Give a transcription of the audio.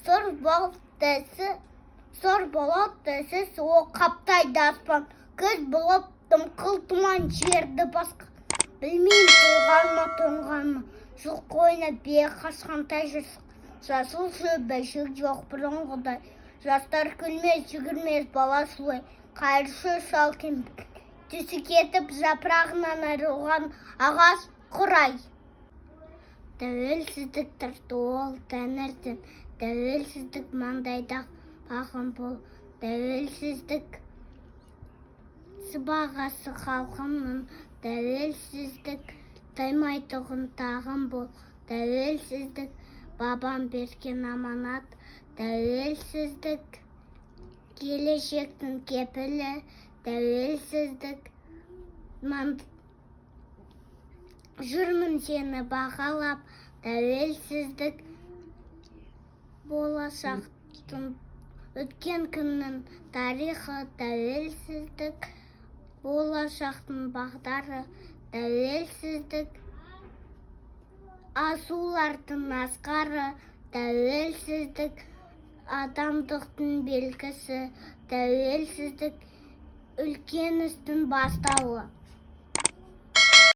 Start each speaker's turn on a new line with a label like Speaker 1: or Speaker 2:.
Speaker 1: Зор болот десе, суы қаптайды аспан. Күз болып дымқыл тұман жерді басқа. Білмеймін туған ма, тоңған ма. Жылқы ойнап бие қашқандай жүрсің. Жасыл шөбі жүк жоқ бұрынғыдай. Жастар күлмес, жүгірмес бала сұлай. Қайыршы шал кемпір. Түсі кетіп жапырағынан айрылған ағаш құрай. Тәуелсіздік тарту ол тәңірден. Тәуелсіздік маңдайда бағым бол. Тәуелсіздік сыбағасы халқымның. Тәуелсіздік таймайтұғын тағым бол. Тәуелсіздік бабам берген аманат. Тәуелсіздік келешектің кепілі. Тәуелсіздік жүрмін сені бағалап. Тәуелсіздік болашақтың өткен күннің тарихы. Тәуелсіздік болашақтың бағдары. Тәуелсіздік асулардың асқары. Тәуелсіздік адамдықтың белгісі. Тәуелсіздік үлкен істің бастауы.